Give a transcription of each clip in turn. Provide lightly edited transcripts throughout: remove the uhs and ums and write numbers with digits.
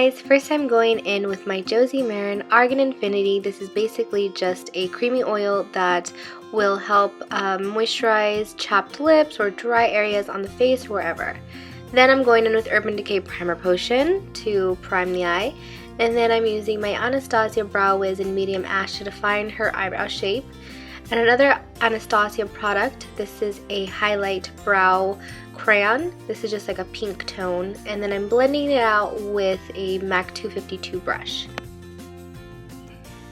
guys, first I'm going in with my Josie Maran Argan Infinity. This is basically just a creamy oil that will help moisturize chapped lips or dry areas on the face, wherever. Then I'm going in with Urban Decay Primer Potion to prime the eye. And then I'm using my Anastasia Brow Wiz in Medium Ash to define her eyebrow shape. And another Anastasia product, this is a highlight brow crayon. This is just like a pink tone, and then I'm blending it out with a MAC 252 brush.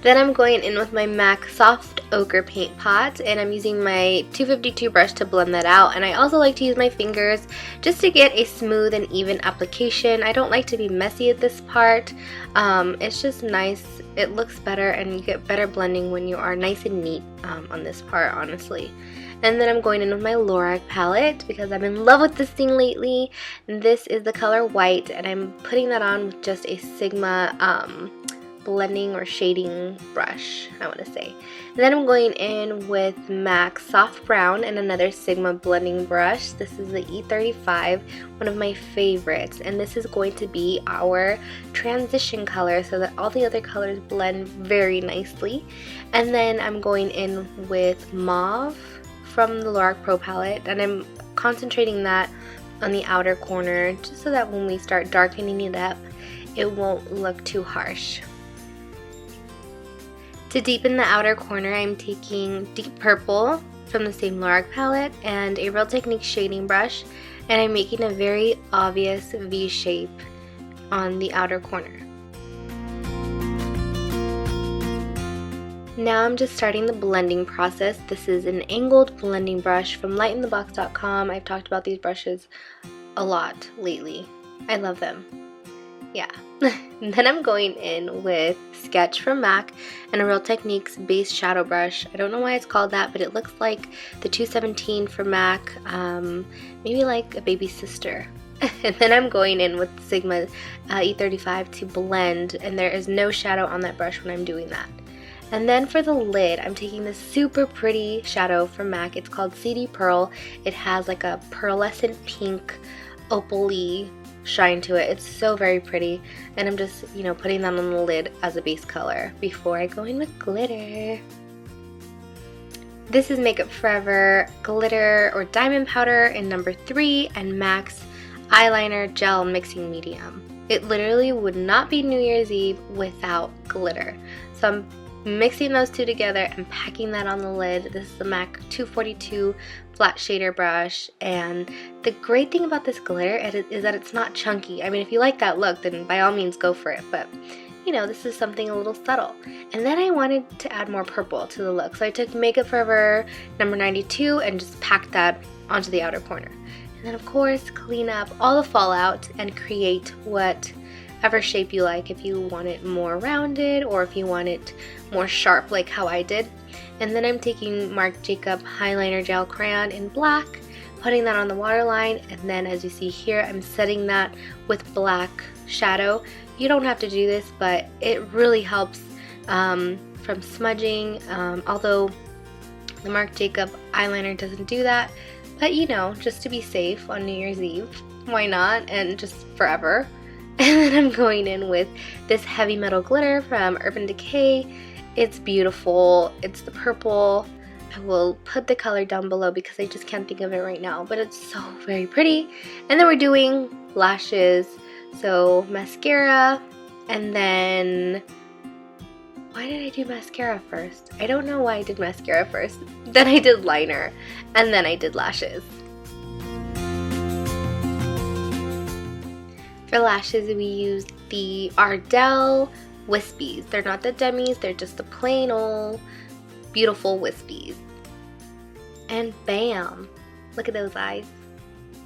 Then I'm going in with my MAC Soft Ochre Paint Pot, and I'm using my 252 brush to blend that out. And I also like to use my fingers just to get a smooth and even application. I don't like to be messy at this part. It's just nice. It looks better, and you get better blending when you are nice and neat on this part, honestly. And then I'm going in with my Lorac palette because I'm in love with this thing lately. This is the color white, and I'm putting that on with just a Sigma blending or shading brush, I want to say. And then I'm going in with MAC Soft Brown and another Sigma blending brush. This is the E35, one of my favorites, and this is going to be our transition color so that all the other colors blend very nicely. And then I'm going in with Mauve from the Lorac Pro Palette, and I'm concentrating that on the outer corner just so that when we start darkening it up, it won't look too harsh. To deepen the outer corner, I'm taking Deep Purple from the same Lorac palette and a Real Techniques shading brush, and I'm making a very obvious V shape on the outer corner. Now I'm just starting the blending process. This is an angled blending brush from lightinthebox.com. I've talked about these brushes a lot lately. I love them. Yeah. And then I'm going in with Sketch from MAC and a Real Techniques base shadow brush. I don't know why it's called that, but it looks like the 217 from MAC, maybe like a baby sister. And then I'm going in with Sigma E35 to blend, and there is no shadow on that brush when I'm doing that. And then for the lid, I'm taking this super pretty shadow from MAC. It's called CD Pearl. It has like a pearlescent pink opal-y shine to it. It's so very pretty, and I'm just, you know, putting that on the lid as a base color before I go in with glitter. This is Makeup Forever glitter or diamond powder in number 3 and MAC's eyeliner gel mixing medium. It literally would not be New Year's Eve without glitter. So I'm mixing those two together and packing that on the lid. This is the MAC 242 flat shader brush, and the great thing about this glitter is that it's not chunky. I mean, if you like that look, then by all means go for it, but you know, this is something a little subtle. And then I wanted to add more purple to the look, so I took Makeup Forever number 92 and just packed that onto the outer corner. And then of course clean up all the fallout and create whatever shape you like, if you want it more rounded or if you want it more sharp like how I did. And then I'm taking Marc Jacob Highliner Gel Crayon in black, putting that on the waterline, and then as you see here, I'm setting that with black shadow. You don't have to do this, but it really helps from smudging, although the Marc Jacob eyeliner doesn't do that. But you know, just to be safe on New Year's Eve, why not? And just forever. And then I'm going in with this heavy metal glitter from Urban Decay. It's beautiful. It's the purple. I will put the color down below because I just can't think of it right now, but it's so very pretty. And then we're doing lashes. So mascara, and then why did I do mascara first? I don't know why I did mascara first. Then I did liner, and then I did lashes. For lashes, we used the Ardell Wispies. They're not the demis, they're just the plain old beautiful wispies. And bam! Look at those eyes.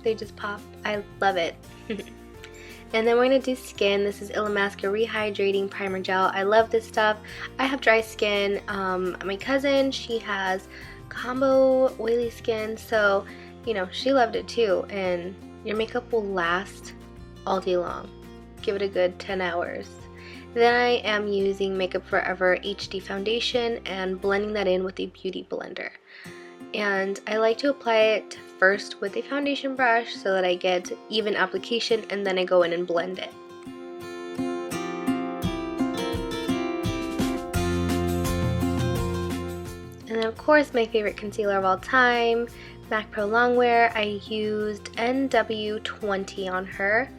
They just pop. I love it. And then we're going to do skin. This is Illamasqua Rehydrating Primer Gel. I love this stuff. I have dry skin. My cousin, she has combo oily skin, so you know, she loved it too. And your makeup will last all day long. Give it a good 10 hours. Then I am using Makeup Forever HD Foundation and blending that in with a beauty blender. And I like to apply it first with a foundation brush so that I get even application, and then I go in and blend it. then of course my favorite concealer of all time, MAC Pro Longwear. I used NW20 on her,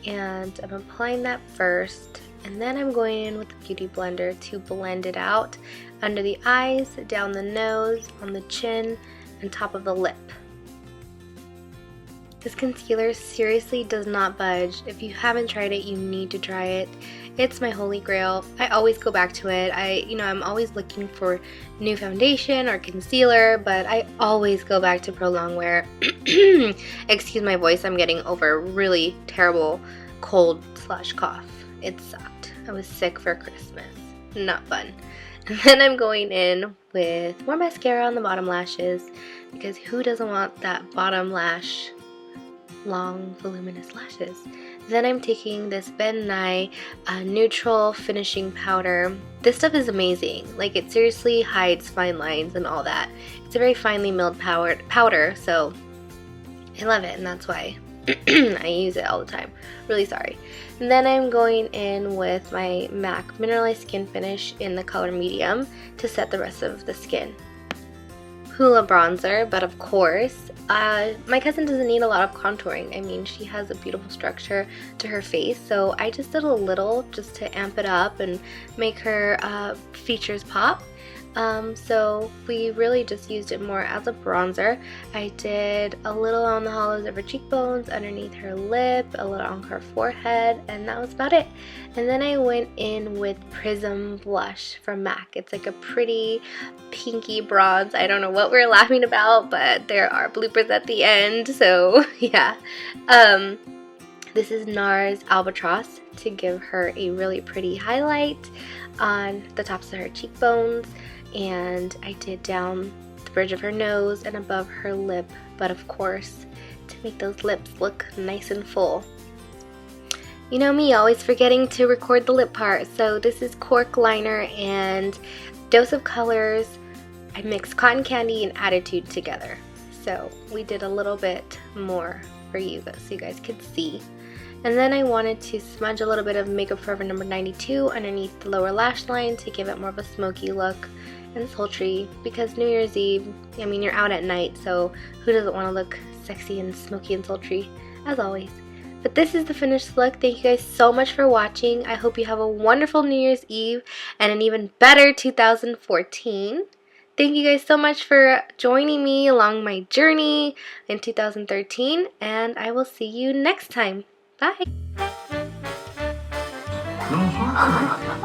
and I'm applying that first, and then I'm going in with the Beauty Blender to blend it out under the eyes, down the nose, on the chin, and top of the lip. This concealer seriously does not budge. If you haven't tried it, you need to try it. It's my holy grail. I always go back to it. I'm always looking for new foundation or concealer, but I always go back to Pro Longwear. Excuse my voice, I'm getting over a really terrible cold/cough. It sucked. I was sick for Christmas. Not fun. And then I'm going in with more mascara on the bottom lashes, because who doesn't want that bottom lash, long voluminous lashes. Then I'm taking this Ben Nye neutral finishing powder. This stuff is amazing. Like, it seriously hides fine lines and all that. It's a very finely milled powder, so I love it, and that's why I use it all the time. Really sorry. And then I'm going in with my MAC Mineralized Skin Finish in the color medium to set the rest of the skin. Hoola bronzer, but of course, my cousin doesn't need a lot of contouring. I mean, she has a beautiful structure to her face, so I just did a little just to amp it up and make her features pop. So we really just used it more as a bronzer. I did a little on the hollows of her cheekbones, underneath her lip, a little on her forehead, and that was about it. And then I went in with Prism blush from MAC. It's like a pretty pinky bronze. I don't know what we're laughing about, but there are bloopers at the end, so yeah. This is NARS Albatross to give her a really pretty highlight on the tops of her cheekbones. And I did down the bridge of her nose and above her lip, but of course, to make those lips look nice and full. You know me, always forgetting to record the lip part. So this is Cork Liner and Dose of Colors. I mixed Cotton Candy and Attitude together. So we did a little bit more for you so you guys could see. And then I wanted to smudge a little bit of Makeup Forever No. 92 underneath the lower lash line to give it more of a smoky look and sultry, because New Year's Eve, I mean, you're out at night, so who doesn't want to look sexy and smoky and sultry, as always. But this is the finished look. Thank you guys so much for watching. I hope you have a wonderful New Year's Eve and an even better 2014. Thank you guys so much for joining me along my journey in 2013, and I will see you next time. Bye!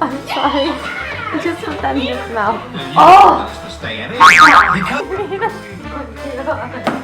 I'm sorry. I just put that in his mouth. Oh!